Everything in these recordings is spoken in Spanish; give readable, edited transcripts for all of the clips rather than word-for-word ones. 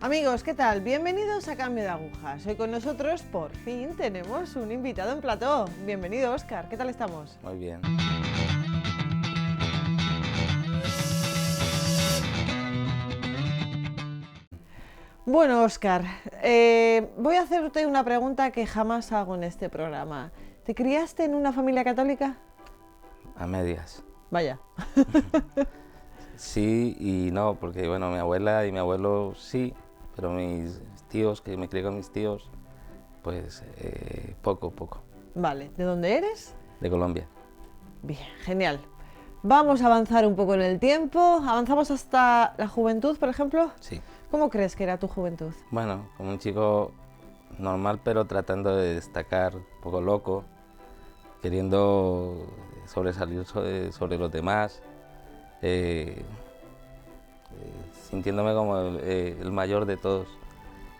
Amigos, ¿qué tal? Bienvenidos a Cambio de Agujas. Hoy con nosotros, por fin, tenemos un invitado en plató. Bienvenido, Óscar. ¿Qué tal estamos? Muy bien. Bueno, Óscar, voy a hacerte una pregunta que jamás hago en este programa. ¿Te criaste en una familia católica? A medias. Vaya. Sí y no, porque bueno, mi abuela y mi abuelo sí, pero mis tíos, que me crié con mis tíos, pues poco. Vale, ¿de dónde eres? De Colombia. Bien, genial. Vamos a avanzar un poco en el tiempo. ¿Avanzamos hasta la juventud, por ejemplo? Sí. ¿Cómo crees que era tu juventud? Bueno, como un chico normal, pero tratando de destacar, un poco loco, queriendo sobresalir sobre los demás, eh, sintiéndome como el mayor de todos.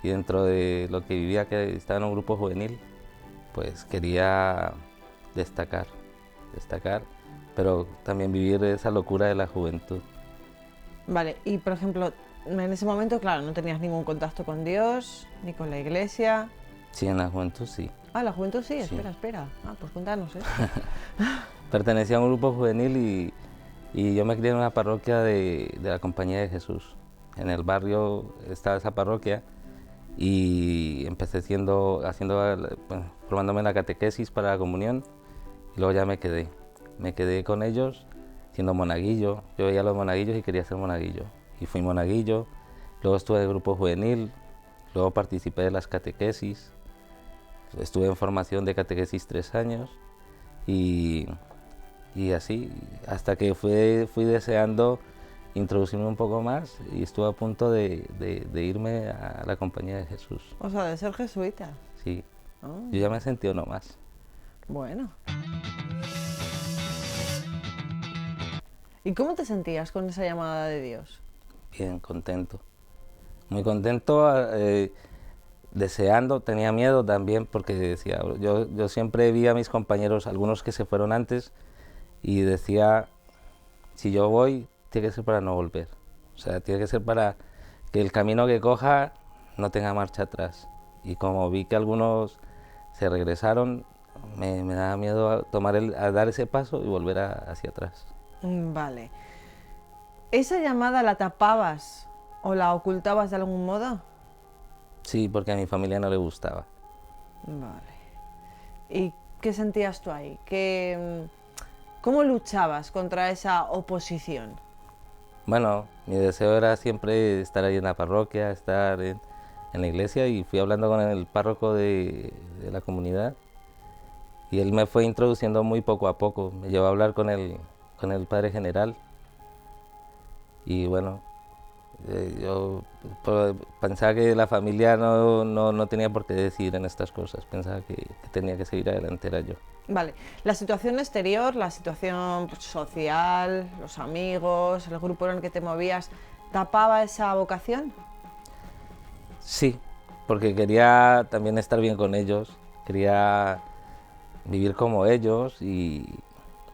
Y dentro de lo que vivía, que estaba en un grupo juvenil, pues quería destacar, pero también vivir esa locura de la juventud. Vale, y por ejemplo, en ese momento, claro, no tenías ningún contacto con Dios, ni con la iglesia. Sí, en la juventud sí. Ah, la juventud sí, Sí. espera. Ah, pues cuéntanos, ¿eh? Pertenecía a un grupo juvenil y yo me crié en una parroquia de la Compañía de Jesús. En el barrio estaba esa parroquia y empecé formándome en la catequesis para la comunión y luego ya me quedé con ellos siendo monaguillo. Yo veía a los monaguillos y quería ser monaguillo y fui monaguillo. Luego estuve en el grupo juvenil, luego participé de las catequesis, estuve en formación de catequesis 3 años y así hasta que fui deseando introducirme un poco más y estuve a punto de irme a la Compañía de Jesús. O sea, de ser jesuita. Sí, Ah, yo ya me sentí uno más. bueno. ¿Y cómo te sentías con esa llamada de Dios? Bien, contento. Muy contento, deseando, tenía miedo también porque decía, yo siempre vi a mis compañeros, algunos que se fueron antes, y decía, si yo voy, tiene que ser para no volver. O sea, tiene que ser para que el camino que coja no tenga marcha atrás. Y como vi que algunos se regresaron, me daba miedo a dar ese paso y volver hacia atrás. Vale. ¿Esa llamada la tapabas o la ocultabas de algún modo? Sí, porque a mi familia no le gustaba. Vale. ¿Y qué sentías tú ahí? ¿Cómo luchabas contra esa oposición? Bueno, mi deseo era siempre estar ahí en la parroquia, estar en la iglesia, y fui hablando con el párroco de la comunidad y él me fue introduciendo muy poco a poco. Me llevó a hablar con el padre general y bueno, pensaba que la familia no tenía por qué decidir en estas cosas, pensaba que tenía que seguir adelante era yo. Vale, la situación exterior, la situación social, los amigos, el grupo en el que te movías, ¿tapaba esa vocación? Sí, porque quería también estar bien con ellos, quería vivir como ellos y,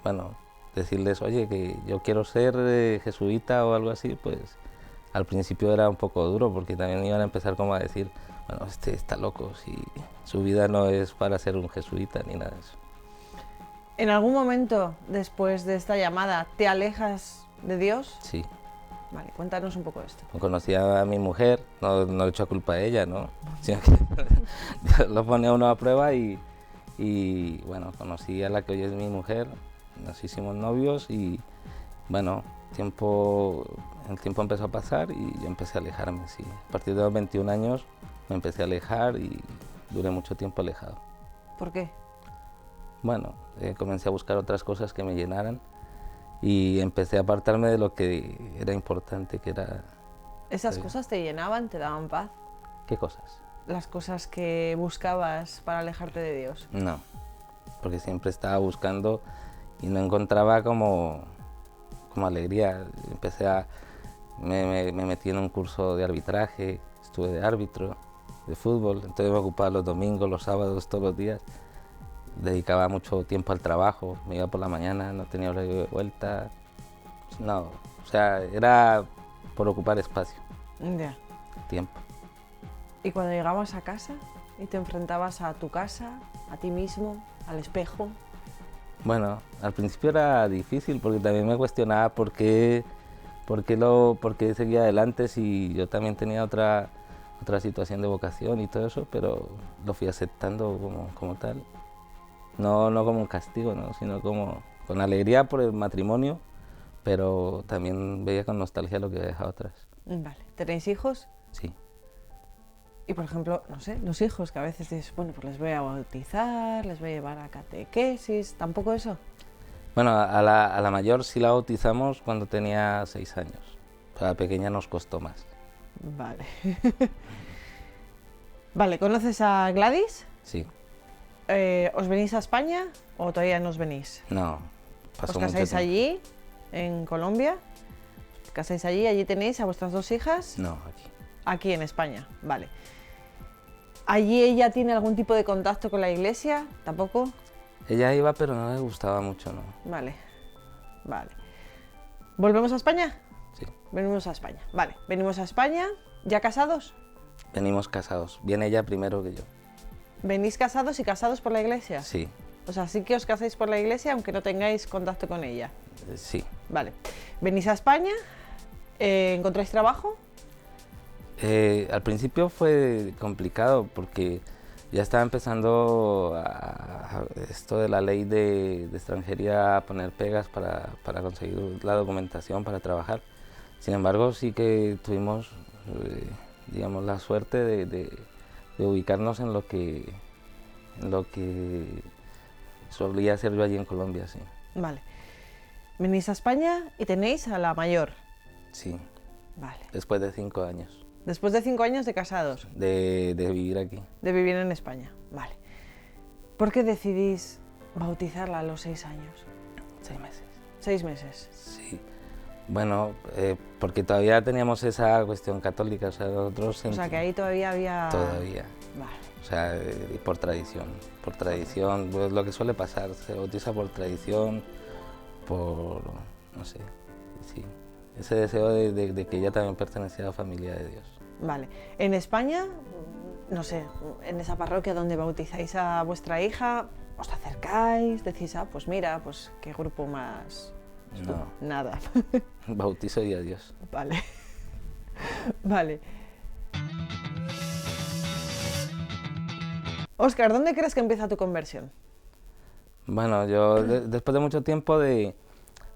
bueno, decirles, oye, que yo quiero ser jesuita o algo así, pues al principio era un poco duro porque también iban a empezar como a decir, bueno, este está loco, si su vida no es para ser un jesuita ni nada de eso. ¿En algún momento después de esta llamada te alejas de Dios? Sí, Vale, cuéntanos un poco esto. conocí a mi mujer, no le echo culpa a ella, ¿no? Sino que Dios lo pone a uno a prueba y bueno, conocí a la que hoy es mi mujer, nos hicimos novios y bueno, el tiempo empezó a pasar y yo empecé a alejarme, sí. A partir de los 21 años me empecé a alejar y duré mucho tiempo alejado. ¿Por qué? Bueno, comencé a buscar otras cosas que me llenaran y empecé a apartarme de lo que era importante, que era... ¿Esas cosas te llenaban, te daban paz? ¿Qué cosas? ¿Las cosas que buscabas para alejarte de Dios? No, porque siempre estaba buscando y no encontraba como alegría. Me metí en un curso de arbitraje, estuve de árbitro de fútbol, entonces me ocupaba los domingos, los sábados, todos los días. Dedicaba mucho tiempo al trabajo, me iba por la mañana, no tenía horario de vuelta. No, o sea, era por ocupar espacio, Ya. tiempo. ¿Y cuando llegabas a casa y te enfrentabas a tu casa, a ti mismo, al espejo? Bueno, al principio era difícil porque también me cuestionaba por qué seguía adelante si yo también tenía otra situación de vocación y todo eso, pero lo fui aceptando como tal. No como un castigo, ¿no? Sino como con alegría por el matrimonio, pero también veía con nostalgia lo que había dejado atrás. Vale. ¿Tenéis hijos? Sí. Y por ejemplo, no sé, los hijos que a veces dices, bueno, pues les voy a bautizar, les voy a llevar a catequesis, ¿tampoco eso? Bueno, a la mayor sí la bautizamos cuando tenía 6 años. A la pequeña nos costó más. Vale. Vale, ¿conoces a Gladys? Sí. ¿Os venís a España o todavía no os venís? No, ¿Os pasó mucho casáis tiempo. allí, en Colombia? ¿Os casáis allí tenéis a vuestras 2 hijas? No, aquí. Aquí en España, vale. ¿Allí ella tiene algún tipo de contacto con la iglesia? ¿Tampoco? Ella iba, pero no le gustaba mucho, ¿no? Vale, vale. ¿Volvemos a España? Sí. Venimos a España, vale. Venimos a España, ¿ya casados? Venimos casados. Viene ella primero que yo. ¿Venís casados y casados por la iglesia? Sí, O sea, sí que os casáis por la iglesia aunque no tengáis contacto con ella. sí. Vale. ¿Venís a España? ¿Encontráis trabajo? Al principio fue complicado porque ya estaba empezando esto de la ley de extranjería a poner pegas para conseguir la documentación para trabajar. Sin embargo, sí que tuvimos, digamos, la suerte de ubicarnos en lo que solía hacer yo allí en Colombia, sí. Vale. Venís a España y tenéis a la mayor. Sí, Vale. después de 5 años Después de 5 años de casados, de vivir aquí. de vivir en España. Vale. ¿Por qué decidís bautizarla a los 6 años? 6 meses. 6 meses. Sí. Bueno, porque todavía teníamos esa cuestión católica, o sea, nosotros... O sea, que ahí todavía había... Todavía, Vale. o sea, por tradición, pues lo que suele pasar, se bautiza por tradición, no sé, sí, ese deseo de que ella también pertenecía a la familia de Dios. Vale. En España, no sé, en esa parroquia donde bautizáis a vuestra hija, os acercáis, decís, ah, pues mira, pues qué grupo más... No, Nada. bautizo y adiós. Vale. Vale. Óscar, ¿dónde crees que empieza tu conversión? Bueno, yo después de mucho tiempo de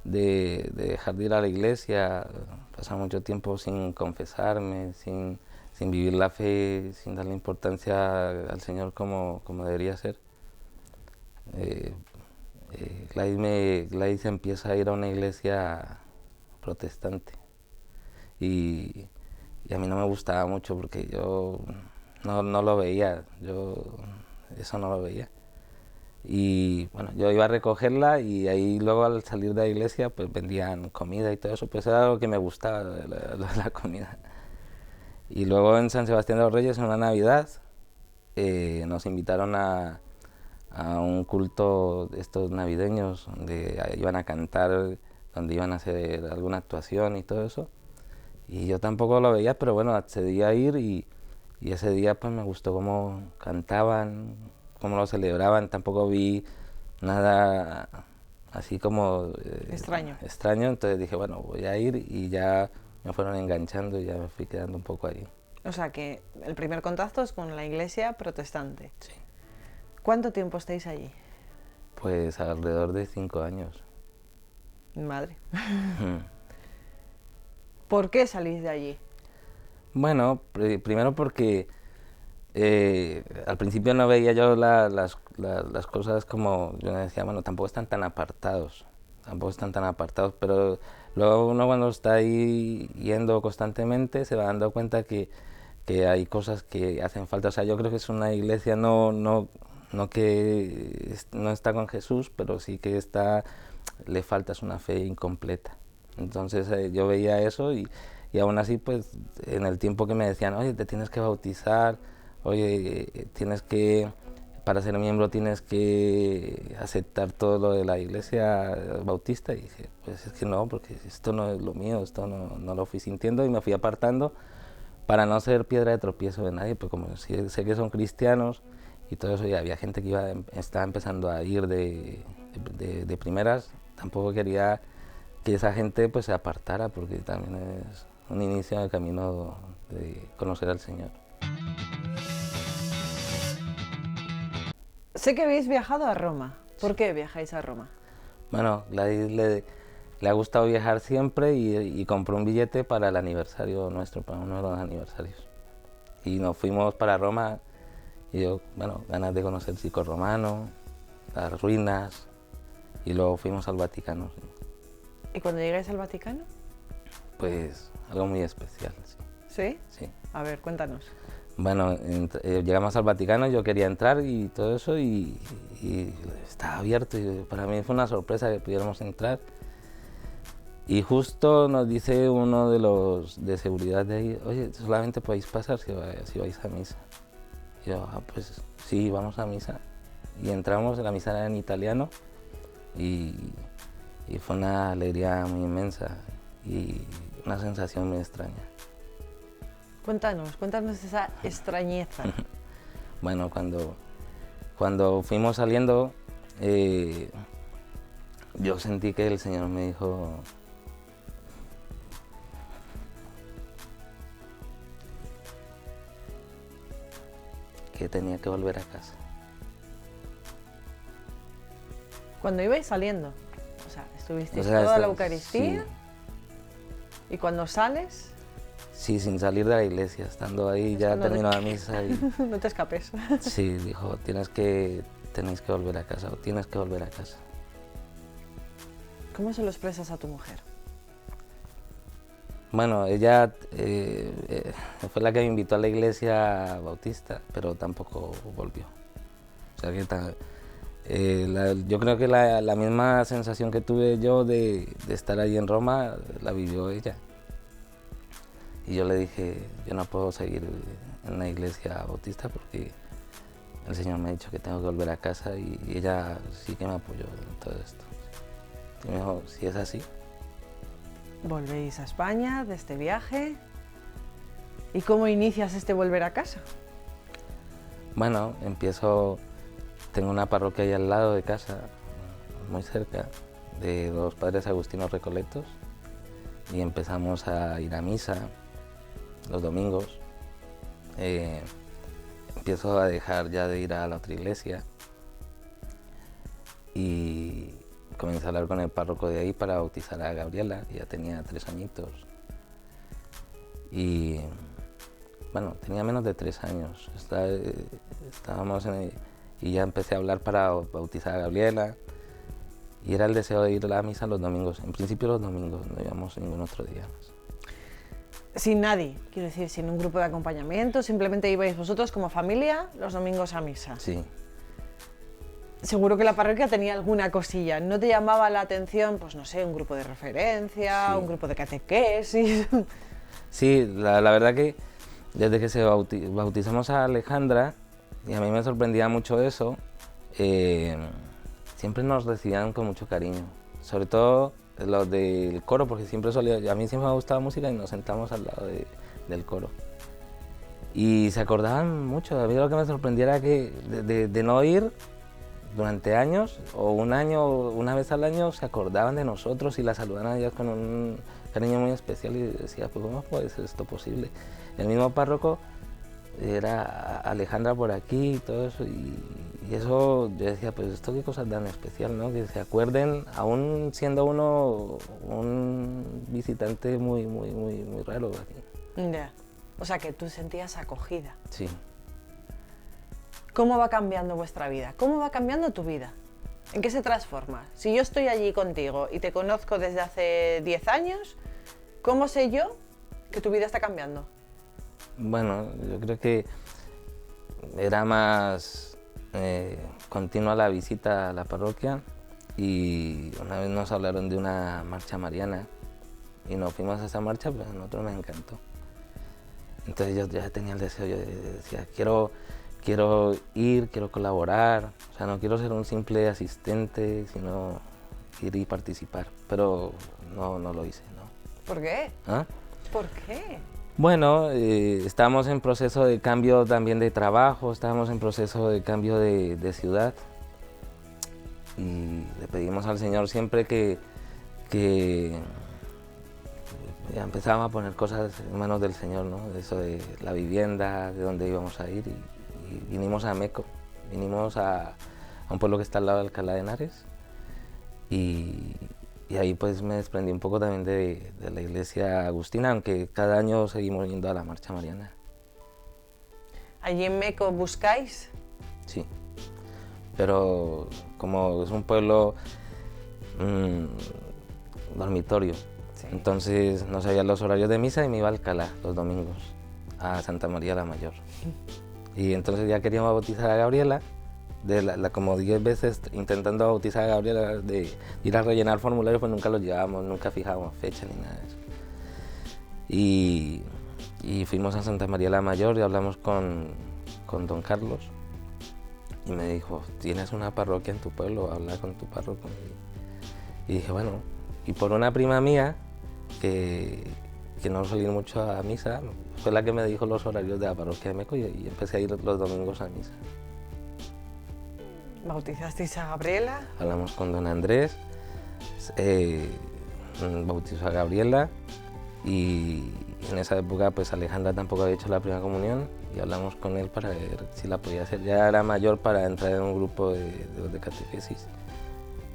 dejar de ir a la iglesia, pasar mucho tiempo sin confesarme, sin vivir la fe, sin darle importancia al Señor como debería ser. Gladys empieza a ir a una iglesia protestante y a mí no me gustaba mucho porque yo no lo veía, eso no lo veía. Y bueno, yo iba a recogerla y ahí luego al salir de la iglesia pues vendían comida y todo eso, pues era algo que me gustaba, la comida. Y luego en San Sebastián de los Reyes, en una Navidad, nos invitaron a un culto de estos navideños donde iban a cantar, donde iban a hacer alguna actuación y todo eso. Y yo tampoco lo veía, pero bueno, accedí a ir y ese día pues me gustó cómo cantaban, cómo lo celebraban. Tampoco vi nada así como extraño, entonces dije, bueno, voy a ir y ya me fueron enganchando y ya me fui quedando un poco ahí. O sea, que el primer contacto es con la iglesia protestante. Sí. ¿Cuánto tiempo estáis allí? Pues alrededor de 5 años. Madre. ¿Por qué salís de allí? Bueno, primero porque al principio no veía yo las cosas como, yo me decía, bueno, tampoco están tan apartados, pero luego uno cuando está ahí yendo constantemente se va dando cuenta que hay cosas que hacen falta. O sea, yo creo que es una iglesia no que no está con Jesús, pero sí que le falta, es una fe incompleta. Entonces yo veía eso y aún así, pues en el tiempo que me decían, oye, te tienes que bautizar, oye, para ser miembro tienes que aceptar todo lo de la iglesia bautista, y dije, pues es que no, porque esto no es lo mío, esto no lo fui sintiendo y me fui apartando, para no ser piedra de tropiezo de nadie, pues como sé que son cristianos y todo eso, y había gente que estaba empezando a ir de primeras, tampoco quería que esa gente pues se apartara, porque también es un inicio del camino de conocer al Señor. Sé que habéis viajado a Roma. ¿Por qué viajáis a Roma? Bueno, le ha gustado viajar siempre y compró un billete para el aniversario nuestro, para uno de los aniversarios. Y nos fuimos para Roma y yo, bueno, ganas de conocer el circo romano, las ruinas, y luego fuimos al Vaticano. ¿Y cuando llegáis al Vaticano? Pues algo muy especial, sí. ¿Sí? Sí. A ver, cuéntanos. Bueno, llegamos al Vaticano, yo quería entrar y todo eso, y estaba abierto, y para mí fue una sorpresa que pudiéramos entrar. Y justo nos dice uno de los de seguridad de ahí, oye, solamente podéis pasar si vais a misa. Y yo, pues sí, vamos a misa. Y entramos, la misa era en italiano, y fue una alegría muy inmensa y una sensación muy extraña. Cuéntanos esa extrañeza. Bueno, cuando fuimos saliendo, yo sentí que el Señor me dijo, que tenía que volver a casa. Cuando ibais saliendo, o sea, estuvisteis O sea, toda la Eucaristía, sí. y cuando sales, Sí, sin salir de la iglesia, estando ahí, Es ya cuando terminó la misa y no te escapes. sí, dijo, tenéis que volver a casa, o tienes que volver a casa. ¿Cómo se lo expresas a tu mujer? Bueno, ella fue la que me invitó a la iglesia bautista, pero tampoco volvió. O sea que yo creo que la misma sensación que tuve yo de estar ahí en Roma, la vivió ella. Y yo le dije, yo no puedo seguir en la iglesia bautista porque el Señor me ha dicho que tengo que volver a casa, y ella sí que me apoyó en todo esto. Y me dijo, si es así. Volvéis a España de este viaje. ¿Y cómo inicias este volver a casa? Bueno, tengo una parroquia ahí al lado de casa, muy cerca, de los Padres Agustinos Recoletos, y empezamos a ir a misa los domingos. Empiezo a dejar ya de ir a la otra iglesia y comencé a hablar con el párroco de ahí para bautizar a Gabriela, que ya tenía 3 añitos. Y bueno, tenía menos de 3 años. Estábamos y ya empecé a hablar para bautizar a Gabriela. Y era el deseo de ir a la misa los domingos. En principio los domingos, no íbamos ningún otro día más. Sin nadie, quiero decir, sin un grupo de acompañamiento, simplemente ibais vosotros como familia los domingos a misa. Sí. Seguro que la parroquia tenía alguna cosilla. ¿No te llamaba la atención, pues no sé, un grupo de referencia, Sí. un grupo de catequesis? Sí, la verdad que desde que bautizamos a Alejandra, y a mí me sorprendía mucho eso, siempre nos recibían con mucho cariño. Sobre todo los del coro, porque a mí siempre me ha gustado la música y nos sentamos al lado del coro. Y se acordaban mucho. A mí lo que me sorprendía era que de no ir durante años, o un año, una vez al año, se acordaban de nosotros y la saludaban a ellas con un cariño muy especial, y decía, pues ¿cómo puede ser esto posible? El mismo párroco era Alejandra por aquí y todo eso, y eso yo decía, pues esto qué cosa tan especial, ¿no? Que se acuerden, aún siendo uno un visitante muy raro aquí. Ya. O sea, que tú sentías acogida. Sí. ¿Cómo va cambiando vuestra vida? ¿Cómo va cambiando tu vida? ¿En qué se transforma? Si yo estoy allí contigo y te conozco desde hace 10 años, ¿cómo sé yo que tu vida está cambiando? Bueno, yo creo que era más continua la visita a la parroquia, y una vez nos hablaron de una marcha mariana y nos fuimos a esa marcha, pues a nosotros nos encantó. Entonces yo ya tenía el deseo, yo decía, quiero ir, quiero colaborar, o sea, no quiero ser un simple asistente, sino ir y participar, pero no lo hice, ¿no? ¿Por qué? ¿Ah? ¿Por qué? Bueno, estábamos en proceso de cambio también de trabajo, estábamos en proceso de cambio de ciudad y le pedimos al Señor siempre que ya empezábamos a poner cosas en manos del Señor, ¿no? Eso de la vivienda, de dónde íbamos a ir y vinimos a Meco, vinimos a un pueblo que está al lado de Alcalá de Henares y ahí pues me desprendí un poco también de la iglesia agustina, aunque cada año seguimos yendo a la marcha mariana. ¿Allí en Meco buscáis? Sí, pero como es un pueblo dormitorio, Sí. entonces no sabía los horarios de misa y me iba a Alcalá los domingos, a Santa María la Mayor. Y entonces ya queríamos bautizar a Gabriela, como 10 veces intentando bautizar a Gabriela, de ir a rellenar formularios, pues nunca los llevábamos, nunca fijábamos fecha ni nada de eso. Y fuimos a Santa María la Mayor y hablamos con don Carlos y me dijo, ¿tienes una parroquia en tu pueblo? Habla con tu párroco. Y dije, bueno, y por una prima mía que no solía ir mucho a misa, fue la que me dijo los horarios de la parroquia de Meco y empecé a ir los domingos a misa. ¿Bautizasteis a Gabriela? Hablamos con don Andrés, bautizó a Gabriela y en esa época pues Alejandra tampoco había hecho la primera comunión y hablamos con él para ver si la podía hacer. Ya era mayor para entrar en un grupo de catequesis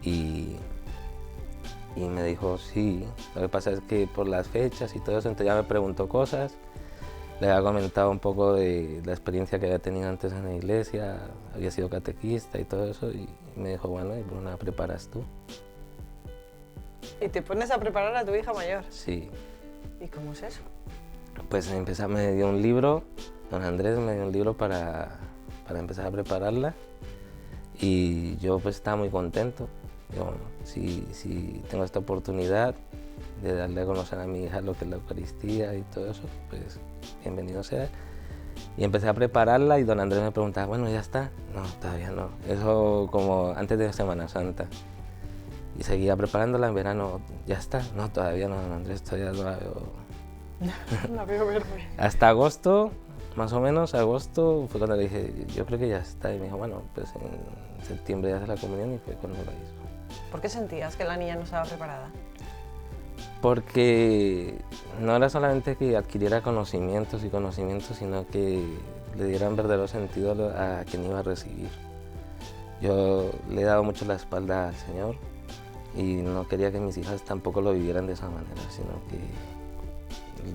y me dijo sí. Lo que pasa es que por las fechas y todo eso, entonces ya me preguntó cosas. Le había comentado un poco de la experiencia que había tenido antes en la iglesia, había sido catequista y todo eso, y me dijo, bueno, ¿y por una preparas tú? ¿Y te pones a preparar a tu hija mayor? Sí. ¿Y cómo es eso? Pues me dio un libro, don Andrés me dio un libro para empezar a prepararla, y yo pues estaba muy contento. Yo, bueno, si tengo esta oportunidad de darle a conocer a mi hija lo que es la Eucaristía y todo eso, pues bienvenido sea. Y empecé a prepararla y don Andrés me preguntaba, bueno, ¿ya está? No, todavía no. Eso como antes de Semana Santa. Y seguía preparándola en verano, ¿ya está? No, todavía no, don Andrés, todavía no la veo. La veo verde. Hasta agosto, más o menos, agosto fue cuando le dije, yo creo que ya está. Y me dijo, bueno, pues en septiembre ya hace la comunión y fue cuando la hizo. ¿Por qué sentías que la niña no estaba preparada? Porque no era solamente que adquiriera conocimientos, sino que le dieran verdadero sentido a quien iba a recibir. Yo le he dado mucho la espalda al Señor y no quería que mis hijas tampoco lo vivieran de esa manera, sino que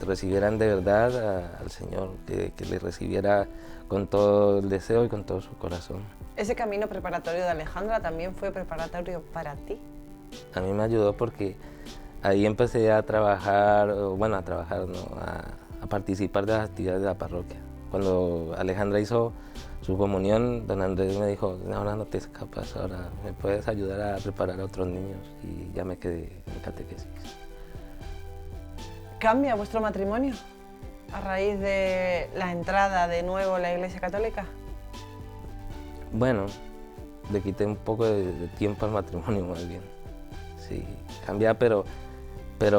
recibieran de verdad al Señor, que le recibiera con todo el deseo y con todo su corazón. ¿Ese camino preparatorio de Alejandra también fue preparatorio para ti? A mí me ayudó porque ahí empecé a trabajar, bueno, a participar de las actividades de la parroquia. Cuando Alejandra hizo su comunión, don Andrés me dijo, ahora no te escapas, ahora me puedes ayudar a preparar a otros niños, y ya me quedé en catequesis. ¿Cambia vuestro matrimonio a raíz de la entrada de nuevo en la Iglesia Católica? Bueno, le quité un poco de tiempo al matrimonio más bien. Sí, cambia, pero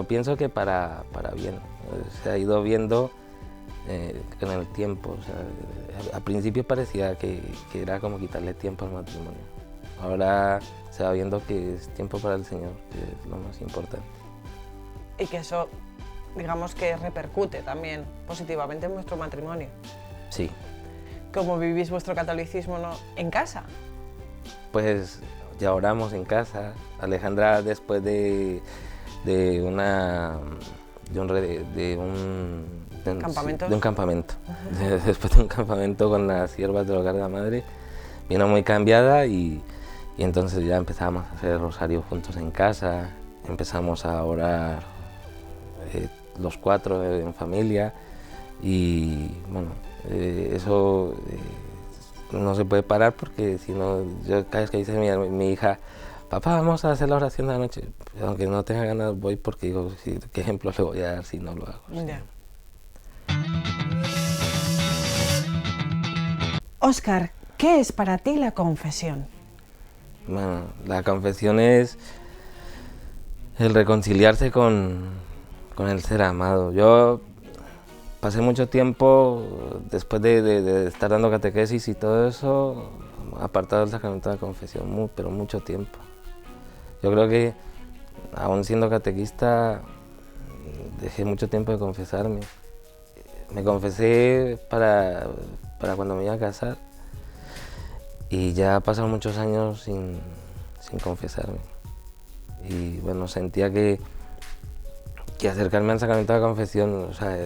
pienso que para bien. Se ha ido viendo con el tiempo. O sea, al principio parecía que era como quitarle tiempo al matrimonio. Ahora se va viendo que es tiempo para el Señor, que es lo más importante. Y que eso, digamos que repercute también positivamente en vuestro matrimonio. Sí. ¿Cómo vivís vuestro catolicismo en casa? Pues ya oramos en casa. Alejandra, después de un campamento, después de un campamento con las siervas del Hogar de la Madre, vino muy cambiada y entonces ya empezamos a hacer rosario juntos en casa, empezamos a orar los cuatro en familia y bueno, eso no se puede parar porque si no, yo cada vez que dice mi hija, papá, vamos a hacer la oración de la noche, aunque no tenga ganas voy porque digo, ¿qué ejemplo le voy a dar si no lo hago? Ya. Óscar, ¿qué es para ti la confesión? Bueno, la confesión es el reconciliarse con el ser amado. Yo pasé mucho tiempo, después de estar dando catequesis y todo eso, apartado del sacramento de la confesión, pero mucho tiempo. Yo creo que, aún siendo catequista, dejé mucho tiempo de confesarme. Me confesé para cuando me iba a casar y ya pasaron muchos años sin confesarme. Y bueno, sentía que acercarme al sacramento de la confesión, o sea,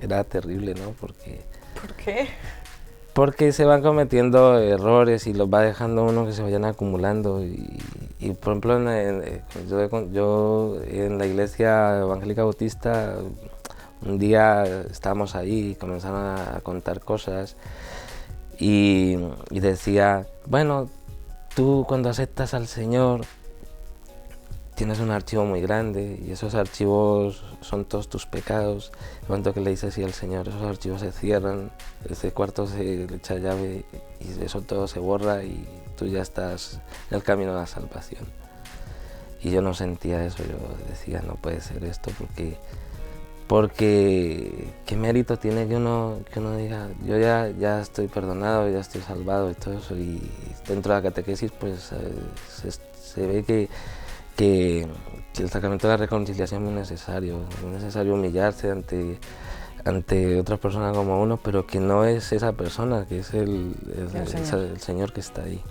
era terrible, ¿no? ¿Por qué? Porque se van cometiendo errores y los va dejando uno que se vayan acumulando. Y por ejemplo, yo en la iglesia evangélica bautista, un día estábamos ahí y comenzaron a contar cosas y decía, bueno, tú cuando aceptas al Señor tienes un archivo muy grande y esos archivos son todos tus pecados. En el momento que le dices sí al Señor, esos archivos se cierran, ese cuarto se le echa llave y eso todo se borra y tú ya estás en el camino de la salvación. Y yo no sentía eso, yo decía, no puede ser esto, porque ¿qué mérito tiene que uno diga, yo ya estoy perdonado, ya estoy salvado y todo eso? Y dentro de la catequesis pues se ve que el sacramento de la reconciliación es muy necesario humillarse ante otras personas como uno, pero que no es esa persona, que es el Señor que está ahí.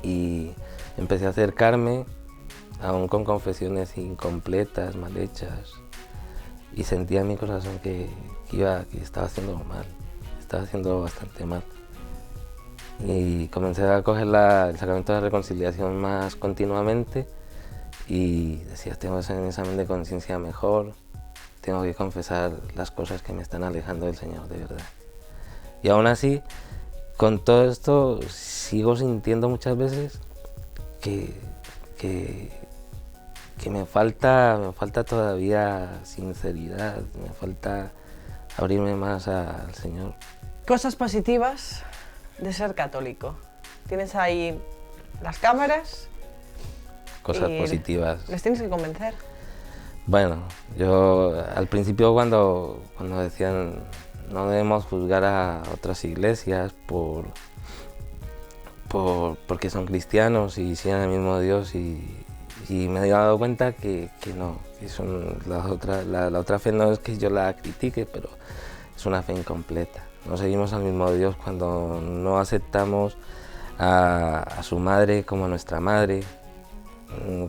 Y empecé a acercarme, aún con confesiones incompletas, mal hechas, y sentía en mi corazón que estaba haciendo mal, estaba haciendo bastante mal. Y comencé a coger el sacramento de la reconciliación más continuamente y decía, tengo que hacer un examen de conciencia mejor, tengo que confesar las cosas que me están alejando del Señor de verdad. Y aún así, con todo esto, sigo sintiendo muchas veces que me falta todavía sinceridad, me falta abrirme más al Señor. Cosas positivas de ser católico. Tienes ahí las cámaras. Cosas positivas. Les tienes que convencer. Bueno, yo al principio cuando decían no debemos juzgar a otras iglesias porque son cristianos y siguen al mismo Dios y me he dado cuenta que no, que son la otra fe no es que yo la critique, pero es una fe incompleta. No seguimos al mismo Dios cuando no aceptamos a su madre como nuestra madre,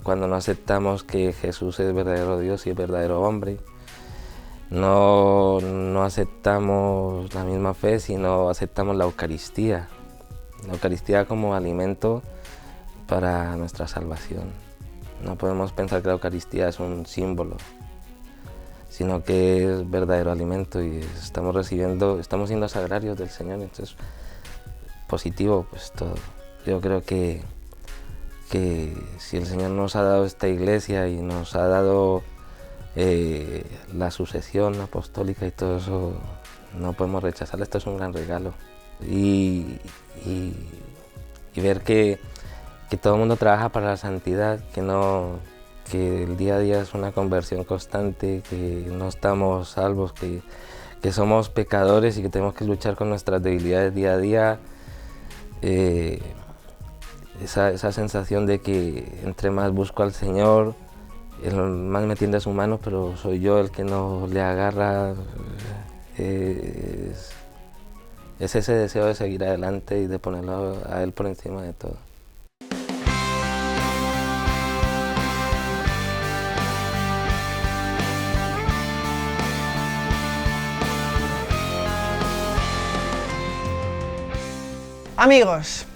cuando no aceptamos que Jesús es verdadero Dios y es verdadero hombre. No aceptamos la misma fe, sino aceptamos la Eucaristía como alimento para nuestra salvación. No podemos pensar que la Eucaristía es un símbolo, sino que es verdadero alimento y estamos siendo sagrarios del Señor. Entonces, positivo, pues todo. Yo creo que si el Señor nos ha dado esta iglesia y nos ha dado la sucesión apostólica y todo eso, no podemos rechazarlo. Esto es un gran regalo. Y ver que todo el mundo trabaja para la santidad, que el día a día es una conversión constante, que no estamos salvos, que somos pecadores y que tenemos que luchar con nuestras debilidades día a día. Esa sensación de que entre más busco al Señor, más me tiende a su mano, pero soy yo el que no le agarra. Es ese deseo de seguir adelante y de ponerlo a Él por encima de todo. Amigos,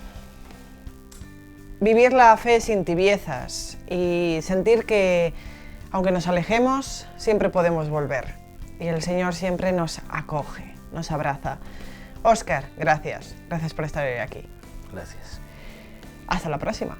vivir la fe sin tibiezas y sentir que, aunque nos alejemos, siempre podemos volver. Y el Señor siempre nos acoge, nos abraza. Óscar, gracias. Gracias por estar hoy aquí. Gracias. Hasta la próxima.